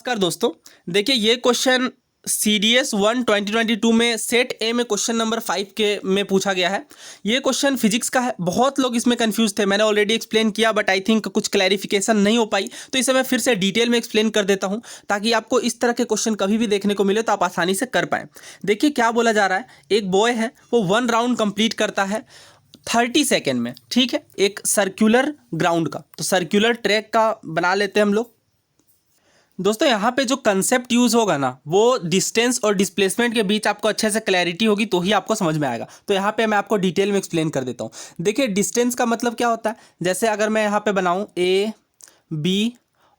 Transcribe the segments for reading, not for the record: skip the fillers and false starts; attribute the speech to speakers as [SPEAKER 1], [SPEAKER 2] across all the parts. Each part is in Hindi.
[SPEAKER 1] नमस्कार दोस्तों, देखिए ये क्वेश्चन CDS 1 2022 में सेट ए में क्वेश्चन नंबर 5 के में पूछा गया है। ये क्वेश्चन फिजिक्स का है। बहुत लोग इसमें कंफ्यूज थे, मैंने ऑलरेडी एक्सप्लेन किया बट आई थिंक कुछ क्लैरिफिकेशन नहीं हो पाई, तो इसे मैं फिर से डिटेल में एक्सप्लेन कर देता हूँ ताकि आपको इस तरह के क्वेश्चन कभी भी देखने को मिले तो आप आसानी से कर पाएँ। देखिए क्या बोला जा रहा है, एक बॉय है वो 1 राउंड कंप्लीट करता है 30 सेकेंड में, ठीक है, एक सर्कुलर ग्राउंड का। तो सर्कुलर ट्रैक का बना लेते हैं हम लोग। दोस्तों यहाँ पे जो कंसेप्ट यूज़ होगा ना, वो डिस्टेंस और डिस्प्लेसमेंट के बीच आपको अच्छे से क्लैरिटी होगी तो ही आपको समझ में आएगा। तो यहाँ पे मैं आपको डिटेल में एक्सप्लेन कर देता हूँ। देखिए डिस्टेंस का मतलब क्या होता है, जैसे अगर मैं यहाँ पे बनाऊँ A B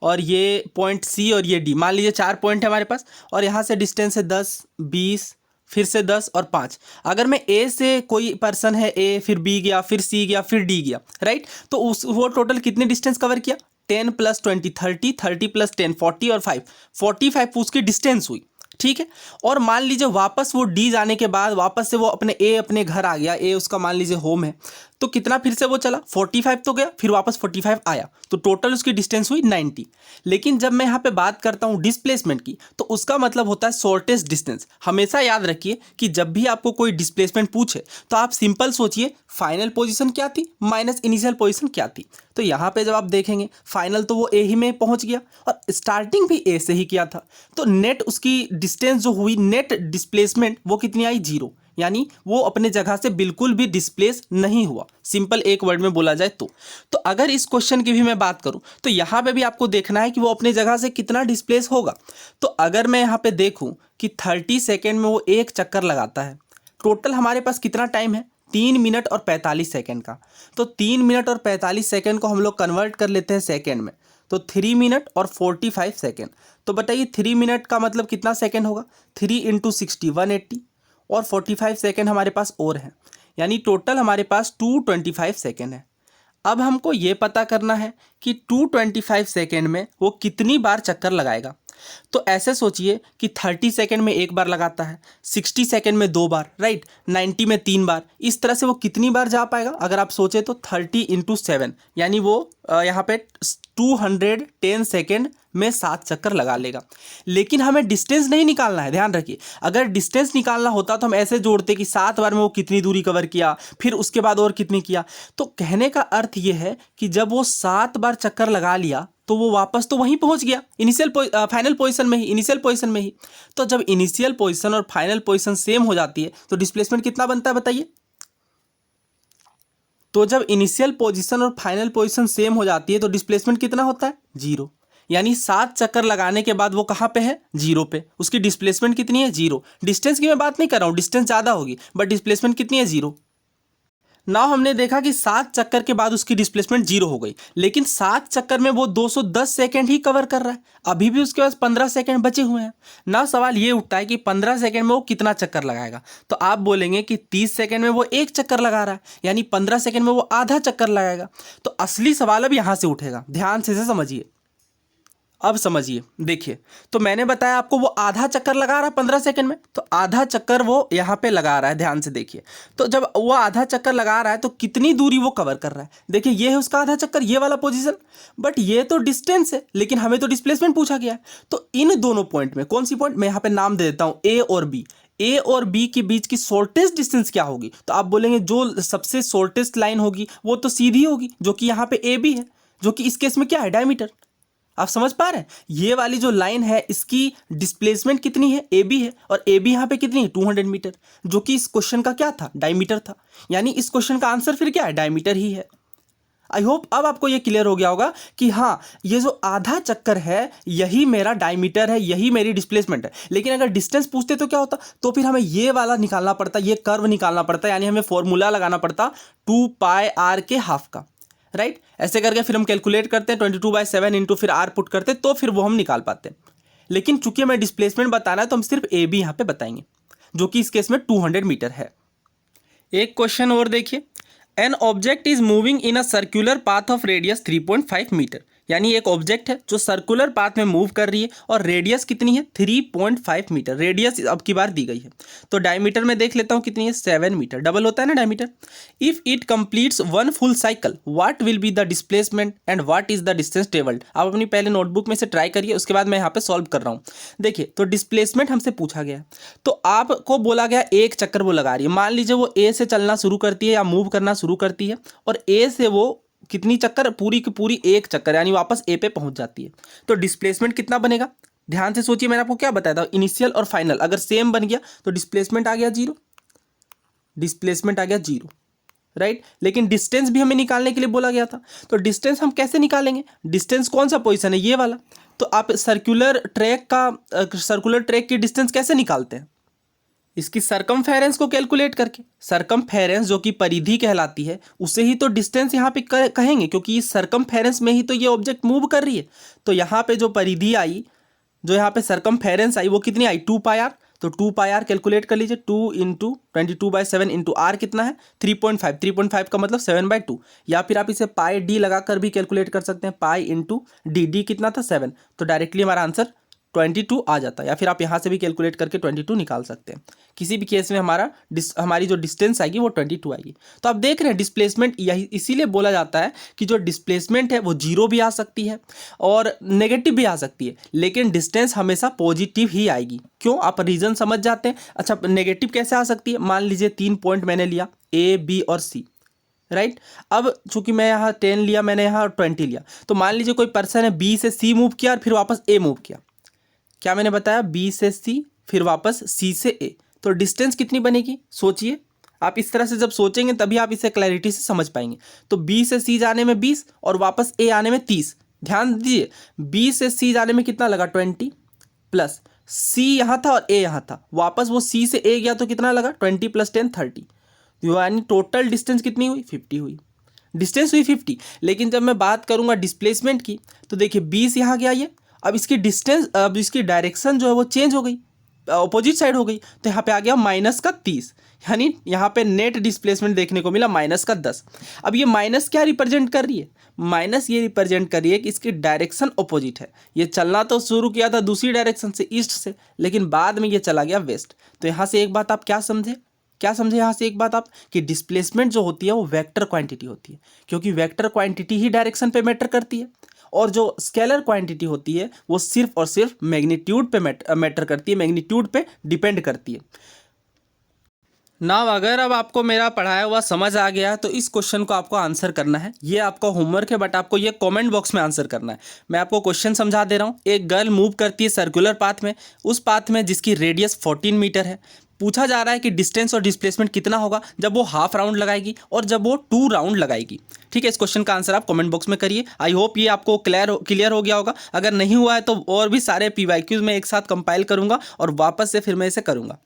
[SPEAKER 1] और ये पॉइंट C और ये D, मान लीजिए 4 पॉइंट है हमारे पास और यहाँ से डिस्टेंस है 10 20 फिर से 10 और 5। अगर मैं A से कोई पर्सन है A, फिर B गया, फिर C गया, फिर D गया, राइट, तो वो टोटल कितनी डिस्टेंस कवर किया, 10 + 20 30, 30 + 10 40 और 5 45 उसकी डिस्टेंस हुई, ठीक है। और मान लीजिए वापस वो डी जाने के बाद वापस से वो अपने घर आ गया, ए उसका मान लीजिए होम है, तो कितना फिर से वो चला 45 तो गया, फिर वापस 45 आया, तो टोटल उसकी डिस्टेंस हुई 90। लेकिन जब मैं यहाँ पे बात करता हूँ डिस्प्लेसमेंट की, तो उसका मतलब होता है शॉर्टेस्ट डिस्टेंस। हमेशा याद रखिए कि जब भी आपको कोई डिस्प्लेसमेंट पूछे तो आप सिंपल सोचिए फाइनल पोजीशन क्या थी माइनस इनिशियल पोजीशन क्या थी। तो यहाँ पे जब आप देखेंगे फाइनल तो वो ए ही में पहुँच गया और स्टार्टिंग भी ए से ही किया था, तो नेट उसकी डिस्टेंस जो हुई, नेट डिस्प्लेसमेंट वो कितनी आई, 0, यानी वो अपने जगह से बिल्कुल भी डिस्प्लेस नहीं हुआ। सिंपल एक वर्ड में बोला जाए तो अगर इस क्वेश्चन की भी मैं बात करूं तो यहाँ पे भी आपको देखना है कि वो अपने जगह से कितना डिस्प्लेस होगा। तो अगर मैं यहाँ पे देखूं कि 30 सेकेंड में वो एक चक्कर लगाता है, टोटल हमारे पास कितना टाइम है, 3 मिनट और 45 सेकेंड का। तो 3 मिनट और 45 सेकेंड को हम लोग कन्वर्ट कर लेते हैं सेकेंड में, तो 3 मिनट और 45 सेकेंड। तो बताइए 3 मिनट का मतलब कितना सेकेंड होगा, 3 × 60 180 और 45 सेकेंड हमारे पास और हैं, यानी टोटल हमारे पास 225 सेकेंड है। अब हमको ये पता करना है कि 225 सेकेंड में वो कितनी बार चक्कर लगाएगा। तो ऐसे सोचिए कि 30 सेकेंड में एक बार लगाता है, 60 सेकेंड में 2 बार, राइट, 90 में 3 बार। इस तरह से वो कितनी बार जा पाएगा, अगर आप सोचे तो 30 × 7, यानी वो यहाँ पे 210 सेकेंड में 7 चक्कर लगा लेगा। लेकिन हमें डिस्टेंस नहीं निकालना है, ध्यान रखिए। अगर डिस्टेंस निकालना होता तो हम ऐसे जोड़ते कि 7 बार में वो कितनी दूरी कवर किया, फिर उसके बाद और कितनी किया। तो कहने का अर्थ ये है कि जब वो 7 बार चक्कर लगा लिया तो वो वापस तो वहीं पहुंच गया, फाइनल पोजीशन में ही, इनिशियल पोजीशन में ही। तो जब इनिशियल पोजीशन और फाइनल पोजीशन सेम हो जाती है तो डिस्प्लेसमेंट कितना बनता है बताइए। तो जब इनिशियल पोजीशन और फाइनल पोजीशन सेम हो जाती है तो डिस्प्लेसमेंट कितना होता है, 0। यानी 7 चक्कर लगाने के बाद वो कहाँ पे है, 0 पे। उसकी डिस्प्लेसमेंट कितनी है, 0। डिस्टेंस की मैं बात नहीं कर रहा हूँ, डिस्टेंस ज़्यादा होगी बट डिस्प्लेसमेंट कितनी है, 0। नाउ हमने देखा कि 7 चक्कर के बाद उसकी डिस्प्लेसमेंट 0 हो गई, लेकिन 7 चक्कर में वो 210 सेकेंड ही कवर कर रहा है, अभी भी उसके पास 15 सेकेंड बचे हुए हैं। ना सवाल ये उठता है कि 15 सेकेंड में वो कितना चक्कर लगाएगा। तो आप बोलेंगे कि 30 सेकेंड में वो एक चक्कर लगा रहा है, यानी 15 सेकेंड में वो आधा चक्कर लगाएगा। तो असली सवाल अब यहाँ से उठेगा, ध्यान से समझिए। अब समझिए, देखिए, तो मैंने बताया आपको वो आधा चक्कर लगा रहा है 15 सेकंड में, तो आधा चक्कर वो यहाँ पे लगा रहा है, ध्यान से देखिए। तो जब वो आधा चक्कर लगा रहा है तो कितनी दूरी वो कवर कर रहा है, देखिए ये है उसका आधा चक्कर, ये वाला पोजीशन। बट ये तो डिस्टेंस है, लेकिन हमें तो डिस्प्लेसमेंट पूछा गया है। तो इन दोनों पॉइंट में कौन सी पॉइंट, मैं यहाँ पे नाम दे देता हूँ ए और बी। ए और बी के बीच की शॉर्टेस्ट डिस्टेंस क्या होगी, तो आप बोलेंगे जो सबसे शॉर्टेस्ट लाइन होगी वो तो सीधी होगी, जो कि यहाँ पे ए बी है, जो कि इस केस में क्या है, डायमीटर। आप समझ पा रहे हैं, ये वाली जो लाइन है इसकी डिस्प्लेसमेंट कितनी है, ए बी है, और ए बी यहाँ पे कितनी है, 200 मीटर, जो कि इस क्वेश्चन का क्या था, डायमीटर था। यानी इस क्वेश्चन का आंसर फिर क्या है, डायमीटर ही है। आई होप अब आपको ये क्लियर हो गया होगा कि हाँ, ये जो आधा चक्कर है यही मेरा डायमीटर है, यही मेरी डिस्प्लेसमेंट है। लेकिन अगर डिस्टेंस पूछते तो क्या होता, तो फिर हमें ये वाला निकालना पड़ता, ये कर्व निकालना पड़ता, यानी हमें फॉर्मूला लगाना पड़ता 2πr के हाफ का, राइट। ऐसे करके फिर हम कैलकुलेट करते हैं 22/7 इंटू फिर आर पुट करते, तो फिर वो हम निकाल पाते हैं। लेकिन चूंकि हमें डिस्प्लेसमेंट बताना है तो हम सिर्फ ए बी यहाँ पे बताएंगे, जो कि इस केस में 200 मीटर है। एक क्वेश्चन और देखिए, an object is moving in a circular path of radius 3.5 metre. यानी एक ऑब्जेक्ट है जो सर्कुलर पाथ में मूव कर रही है और रेडियस कितनी है 3.5 मीटर, रेडियस अब की बार दी गई है। तो डायमीटर में देख लेता हूँ कितनी है 7 मीटर, डबल होता है ना diameter. If it completes one full cycle what will be the displacement and what is the distance travelled. आप अपनी पहले नोटबुक में से ट्राई करिए, उसके बाद मैं यहाँ पे सॉल्व कर रहा हूँ। देखिए तो डिस्प्लेसमेंट हमसे पूछा गया है, तो आपको बोला गया एक चक्कर वो लगा रही है। मान लीजिए वो ए से चलना शुरू करती है या मूव करना शुरू करती है और ए से वो कितनी चक्कर, पूरी की पूरी एक चक्कर, यानी वापस ए पे पहुंच जाती है। तो डिस्प्लेसमेंट कितना बनेगा, ध्यान से सोचिए, मैंने आपको क्या बताया था, इनिशियल और फाइनल अगर सेम बन गया तो डिस्प्लेसमेंट आ गया जीरो, डिस्प्लेसमेंट आ गया जीरो, राइट। लेकिन डिस्टेंस भी हमें निकालने के लिए बोला गया था, तो डिस्टेंस हम कैसे निकालेंगे, डिस्टेंस कौन सा पोजीशन है, ये वाला। तो आप सर्कुलर ट्रैक की डिस्टेंस कैसे निकालते हैं, इसकी सरकमफेरेंस को कैलकुलेट करके। सरकमफेरेंस जो कि परिधि कहलाती है, उसे ही तो डिस्टेंस यहाँ पे कहेंगे, क्योंकि इस सरकमफेरेंस में ही तो ये ऑब्जेक्ट मूव कर रही है। तो यहाँ पे जो परिधि आई, जो यहाँ पे सरकमफेरेंस आई, वो कितनी आई 2πr। तो 2πr कैलकुलेट कर लीजिए, 2 इंटू 22/7 इंटू आर कितना है 3.5, 3.5 का मतलब 7/2। या फिर आप इसे पाई डी लगाकर भी कैलकुलेट कर सकते हैं, पाई इंटू डी, डी कितना था 7, तो डायरेक्टली हमारा आंसर 22 आ जाता है। या फिर आप यहाँ से भी कैलकुलेट करके 22 निकाल सकते हैं। किसी भी केस में हमारी जो डिस्टेंस आएगी वो 22 आएगी। तो आप देख रहे हैं डिस्प्लेसमेंट यही इसीलिए बोला जाता है कि जो डिस्प्लेसमेंट है वो जीरो भी आ सकती है और नेगेटिव भी आ सकती है, लेकिन डिस्टेंस हमेशा पॉजिटिव ही आएगी। क्यों, आप रीज़न समझ जाते हैं। अच्छा, नेगेटिव कैसे आ सकती है, मान लीजिए 3 पॉइंट मैंने लिया ए, बी और सी, राइट। अब चूंकि मैं यहाँ 10 लिया, मैंने यहाँ 20 लिया, तो मान लीजिए कोई पर्सन है बी से सी मूव किया और फिर वापस ए मूव किया। क्या मैंने बताया, बी से सी फिर वापस सी से ए, तो डिस्टेंस कितनी बनेगी, सोचिए। आप इस तरह से जब सोचेंगे तभी आप इसे क्लैरिटी से समझ पाएंगे। तो बी से सी जाने में 20 और वापस ए आने में 30। ध्यान दीजिए, बी से सी जाने में कितना लगा 20, प्लस सी यहाँ था और ए यहाँ था, वापस वो सी से ए गया तो कितना लगा 20 + 10 30, यानी टोटल डिस्टेंस कितनी हुई 50 हुई, डिस्टेंस हुई 50। लेकिन जब मैं बात करूँगा डिस्प्लेसमेंट की, तो देखिए 20 यहाँ गया ये, अब इसकी डिस्टेंस, अब इसकी डायरेक्शन जो है वो चेंज हो गई, अपोजिट साइड हो गई, तो यहाँ पे आ गया -30, यानी यहाँ पे नेट डिस्प्लेसमेंट देखने को मिला -10। अब ये माइनस क्या रिप्रेजेंट कर रही है, माइनस ये रिप्रेजेंट कर रही है कि इसकी डायरेक्शन अपोजिट है। ये चलना तो शुरू किया था दूसरी डायरेक्शन से, ईस्ट से, लेकिन बाद में ये चला गया वेस्ट। तो यहाँ से एक बात आप क्या समझे यहाँ से एक बात आप, कि डिस्प्लेसमेंट जो होती है वो वेक्टर क्वांटिटी होती है, क्योंकि वेक्टर क्वांटिटी ही डायरेक्शन पे मैटर करती है, और जो स्केलर क्वांटिटी होती है वो सिर्फ और सिर्फ मैग्नीट्यूड पे मैटर करती है, मैग्नीट्यूड पे डिपेंड करती है। नाउ अगर अब आपको मेरा पढ़ाया हुआ समझ आ गया तो इस क्वेश्चन को आपको आंसर करना है। ये आपका होमवर्क है, बट आपको ये कमेंट बॉक्स में आंसर करना है। मैं आपको क्वेश्चन समझा दे रहा हूँ। एक गर्ल मूव करती है सर्कुलर पाथ में, उस पाथ में जिसकी रेडियस 14 मीटर है। पूछा जा रहा है कि डिस्टेंस और डिस्प्लेसमेंट कितना होगा जब वो हाफ राउंड लगाएगी और जब वो 2 राउंड लगाएगी। ठीक है, इस क्वेश्चन का आंसर आप कमेंट बॉक्स में करिए। आई होप ये आपको क्लियर हो गया होगा। अगर नहीं हुआ है तो और भी सारे PYQs में एक साथ कंपाइल करूँगा और वापस से फिर मैं इसे करूँगा।